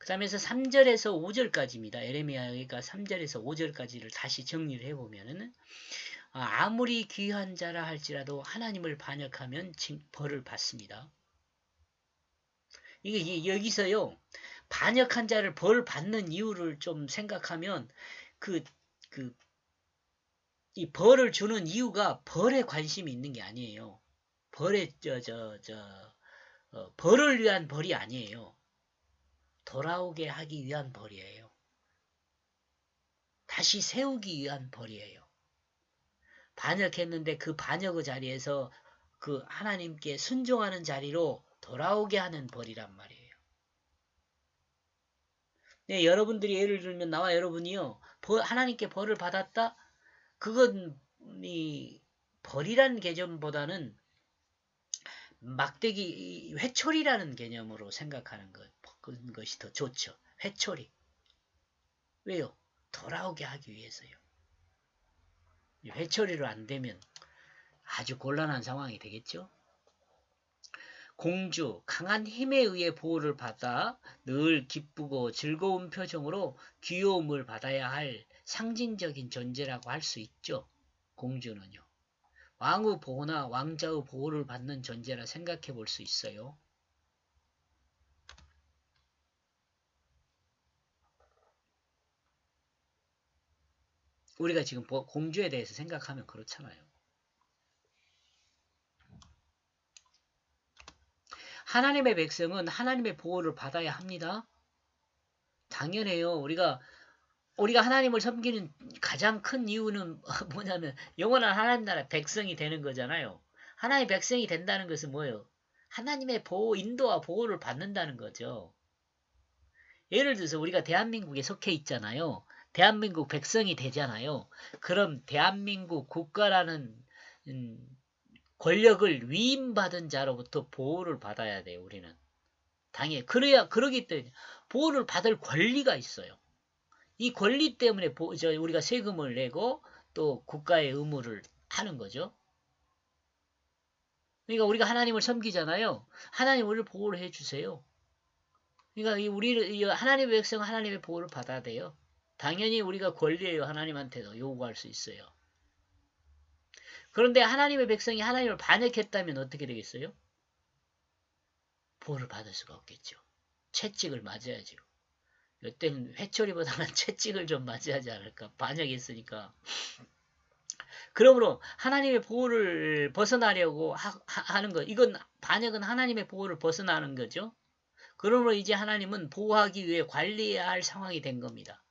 그다음에서 3절에서 5절까지입니다. 에레미야가 3절에서 5절까지를 다시 정리를 해보면은 아무리 귀한 자라 할지라도 하나님을 반역하면 벌을 받습니다. 이게 여기서요, 반역한 자를 벌 받는 이유를 좀 생각하면 이 벌을 주는 이유가 벌에 관심이 있는 게 아니에요. 벌을 위한 벌이 아니에요. 돌아오게 하기 위한 벌이에요. 다시 세우기 위한 벌이에요. 반역했는데 그 반역의 자리에서 그 하나님께 순종하는 자리로 돌아오게 하는 벌이란 말이에요. 네, 여러분들이 예를 들면 나와 여러분이요, 하나님께 벌을 받았다? 그건 벌이라는 개념보다는 막대기 회초리라는 개념으로 생각하는 것이 더 좋죠. 회초리. 왜요? 돌아오게 하기 위해서요. 회초리로 안 되면 아주 곤란한 상황이 되겠죠. 공주, 강한 힘에 의해 보호를 받아 늘 기쁘고 즐거운 표정으로 귀여움을 받아야 할 상징적인 존재라고 할 수 있죠. 공주는요. 왕의 보호나 왕자의 보호를 받는 존재라 생각해 볼 수 있어요. 우리가 지금 공주에 대해서 생각하면 그렇잖아요. 하나님의 백성은 하나님의 보호를 받아야 합니다. 당연해요. 우리가 하나님을 섬기는 가장 큰 이유는 뭐냐면 영원한 하나님 나라 백성이 되는 거잖아요. 하나님의 백성이 된다는 것은 뭐예요? 하나님의 보호, 인도와 보호를 받는다는 거죠. 예를 들어서 우리가 대한민국에 속해 있잖아요. 대한민국 백성이 되잖아요. 그럼 대한민국 국가라는 권력을 위임받은 자로부터 보호를 받아야 돼요. 우리는. 당연히 그러기 때문에 보호를 받을 권리가 있어요. 이 권리 때문에 우리가 세금을 내고 또 국가의 의무를 하는 거죠. 그러니까 우리가 하나님을 섬기잖아요. 하나님 우리를 보호를 해주세요. 그러니까 하나님의 백성은 하나님의 보호를 받아야 돼요. 당연히 우리가 권리예요. 하나님한테도 요구할 수 있어요. 그런데 하나님의 백성이 하나님을 반역했다면 어떻게 되겠어요? 보호를 받을 수가 없겠죠. 채찍을 맞아야죠. 이때는 회초리보다는 채찍을 좀 맞아야지 않을까. 반역했으니까. 그러므로 하나님의 보호를 벗어나려고 하는 것. 이건 반역은 하나님의 보호를 벗어나는 거죠. 그러므로 이제 하나님은 보호하기 위해 관리해야 할 상황이 된 겁니다.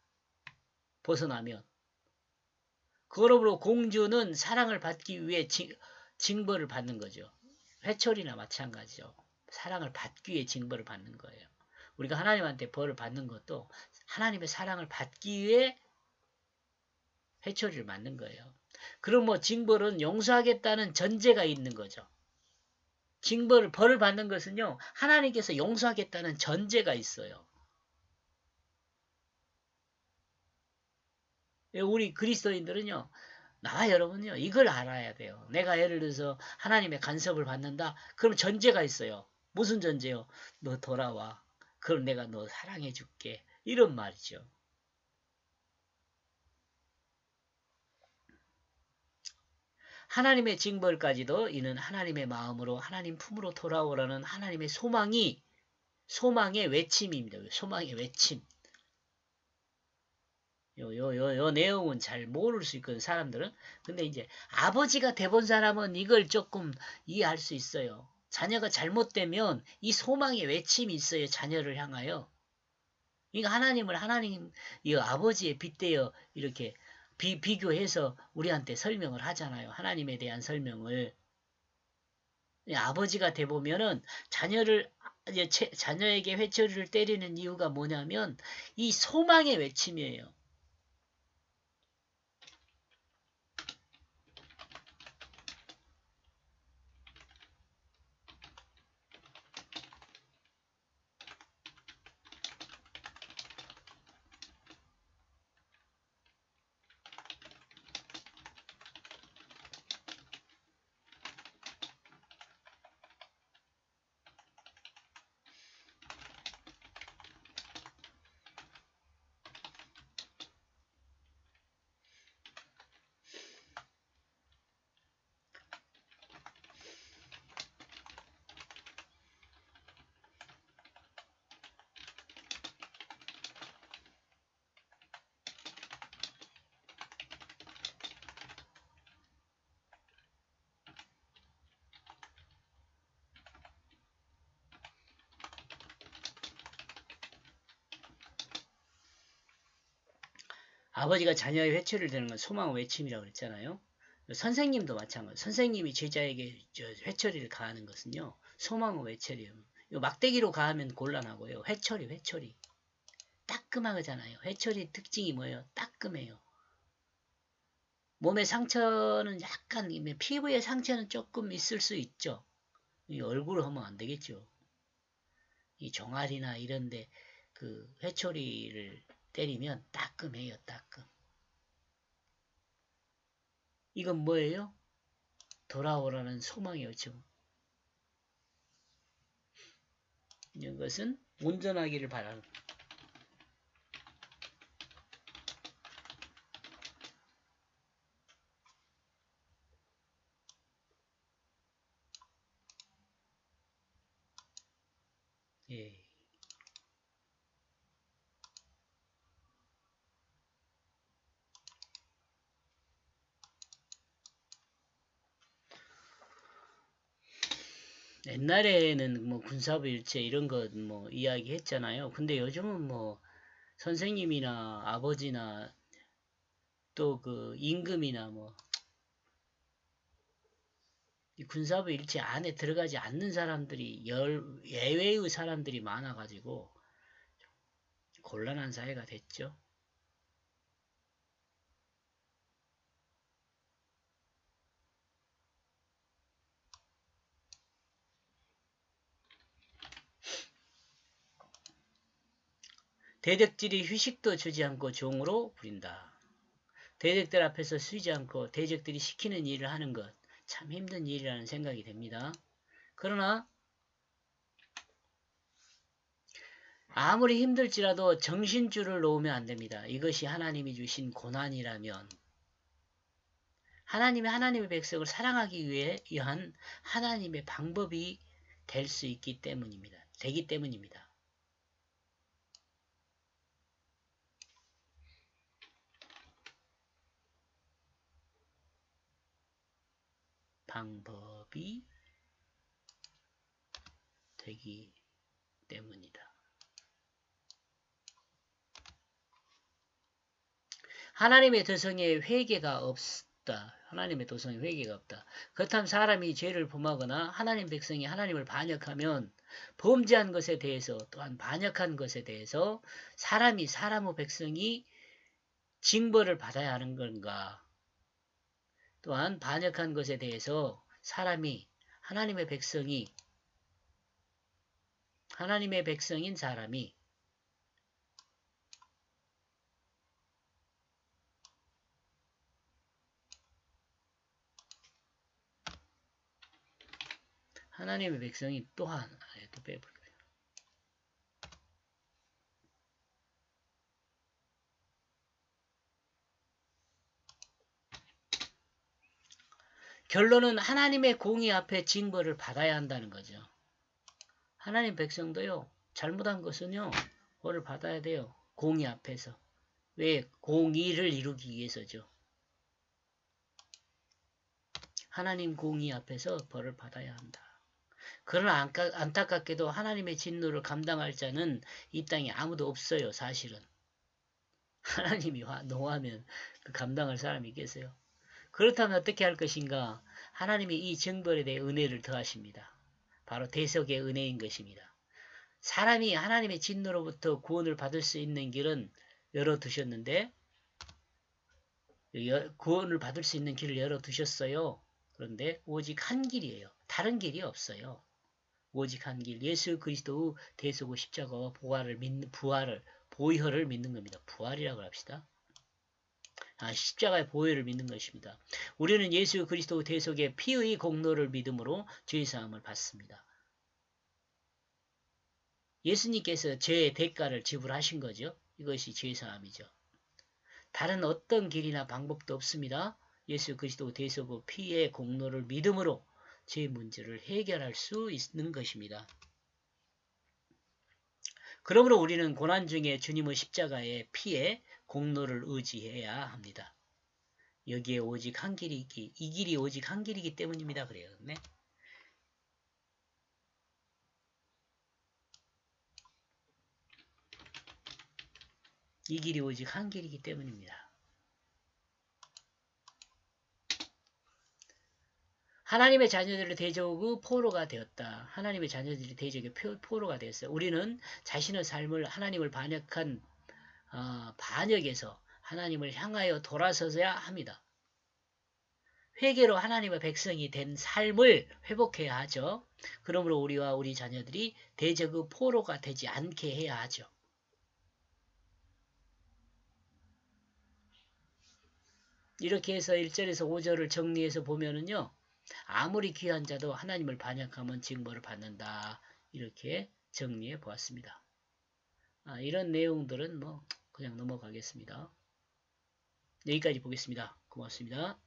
벗어나면. 그러므로 공주는 사랑을 받기 위해 징벌을 받는 거죠. 회초리나 마찬가지죠. 사랑을 받기 위해 징벌을 받는 거예요. 우리가 하나님한테 벌을 받는 것도 하나님의 사랑을 받기 위해 회초리를 맞는 거예요. 그럼 징벌은 용서하겠다는 전제가 있는 거죠. 벌을 받는 것은요, 하나님께서 용서하겠다는 전제가 있어요. 우리 그리스도인들은요, 나와 여러분요, 이걸 알아야 돼요. 내가 예를 들어서 하나님의 간섭을 받는다? 그럼 전제가 있어요. 무슨 전제요? 너 돌아와. 그럼 내가 너 사랑해 줄게. 이런 말이죠. 하나님의 징벌까지도 이는 하나님의 마음으로 하나님 품으로 돌아오라는 하나님의 소망의 외침입니다. 소망의 외침. 요 내용은 잘 모를 수 있거든, 사람들은. 근데 이제 아버지가 돼본 사람은 이걸 조금 이해할 수 있어요. 자녀가 잘못되면 이 소망의 외침이 있어요, 자녀를 향하여. 그러니까 하나님, 이 아버지에 빗대어 이렇게 비교해서 우리한테 설명을 하잖아요. 하나님에 대한 설명을. 아버지가 돼보면은 자녀에게 회초리를 때리는 이유가 뭐냐면 이 소망의 외침이에요. 아버지가 자녀의 회초리를 드는 건 소망의 외침이라고 그랬잖아요. 선생님도 마찬가지. 선생님이 제자에게 회초리를 가하는 것은요. 소망의 외침이에요. 막대기로 가하면 곤란하고요. 회초리. 따끔하잖아요. 회초리 특징이 뭐예요? 따끔해요. 몸의 상처는 약간, 피부의 상처는 조금 있을 수 있죠. 이 얼굴을 하면 안 되겠죠. 이 종아리나 이런데 그 회초리를 때리면 따끔해요. 따끔. 이건 뭐예요? 돌아오라는 소망의 요청. 이것은 온전하기를 바라는. 예. 옛날에는 뭐 군사부일체 이런 거 뭐 이야기 했잖아요. 근데 요즘은 뭐 선생님이나 아버지나 또 그 임금이나 뭐 이 군사부일체 안에 들어가지 않는 사람들이 예외의 사람들이 많아가지고 곤란한 사회가 됐죠. 대적들이 휴식도 주지 않고 종으로 부린다. 대적들 앞에서 쉬지 않고 대적들이 시키는 일을 하는 것 참 힘든 일이라는 생각이 됩니다. 그러나 아무리 힘들지라도 정신줄을 놓으면 안 됩니다. 이것이 하나님이 주신 고난이라면 하나님의 백성을 사랑하기 위한 하나님의 방법이 될 수 있기 때문입니다. 되기 때문입니다. 방법이 되기 때문이다. 하나님의 도성에 회개가 없다. 하나님의 도성에 회개가 없다. 그렇다면 사람이 죄를 범하거나 하나님 백성이 하나님을 반역하면 범죄한 것에 대해서 또한 반역한 것에 대해서 사람의 백성이 징벌을 받아야 하는 건가? 또한 반역한 것에 대해서 하나님의 백성인 사람이 하나님의 백성이 또한 또 빼버려. 결론은 하나님의 공의 앞에 징벌을 받아야 한다는 거죠. 하나님 백성도요. 잘못한 것은요. 벌을 받아야 돼요. 공의 앞에서. 왜? 공의를 이루기 위해서죠. 하나님 공의 앞에서 벌을 받아야 한다. 그러나 안타깝게도 하나님의 진노를 감당할 자는 이 땅에 아무도 없어요. 사실은. 하나님이 노하면 그 감당할 사람이 있겠어요. 그렇다면 어떻게 할 것인가? 하나님이 이 징벌에 대해 은혜를 더하십니다. 바로 대속의 은혜인 것입니다. 사람이 하나님의 진노로부터 구원을 받을 수 있는 길은 열어두셨는데 구원을 받을 수 있는 길을 열어두셨어요. 그런데 오직 한 길이에요. 다른 길이 없어요. 오직 한 길, 예수 그리스도의 대속의 십자가와 보혈을 믿는 겁니다. 부활이라고 합시다. 십자가의 보혈을 믿는 것입니다. 우리는 예수 그리스도 대속의 피의 공로를 믿음으로 죄사함을 받습니다. 예수님께서 죄의 대가를 지불하신 거죠. 이것이 죄사함이죠. 다른 어떤 길이나 방법도 없습니다. 예수 그리스도 대속의 피의 공로를 믿음으로 죄 문제를 해결할 수 있는 것입니다. 그러므로 우리는 고난 중에 주님의 십자가의 피의 공로를 의지해야 합니다. 여기에 오직 한 길이 이 길이 오직 한 길이기 때문입니다. 그래요. 네? 이 길이 오직 한 길이기 때문입니다. 하나님의 자녀들의 대적의 포로가 되었다. 하나님의 자녀들이 대적의 포로가 되었어요. 우리는 자신의 삶을 하나님을 반역한 반역에서 하나님을 향하여 돌아서야 합니다. 회개로 하나님의 백성이 된 삶을 회복해야 하죠. 그러므로 우리와 우리 자녀들이 대적의 포로가 되지 않게 해야 하죠. 이렇게 해서 1절에서 5절을 정리해서 보면은요. 아무리 귀한 자도 하나님을 반역하면 징벌을 받는다. 이렇게 정리해 보았습니다. 이런 내용들은 뭐 그냥 넘어가겠습니다. 여기까지 보겠습니다. 고맙습니다.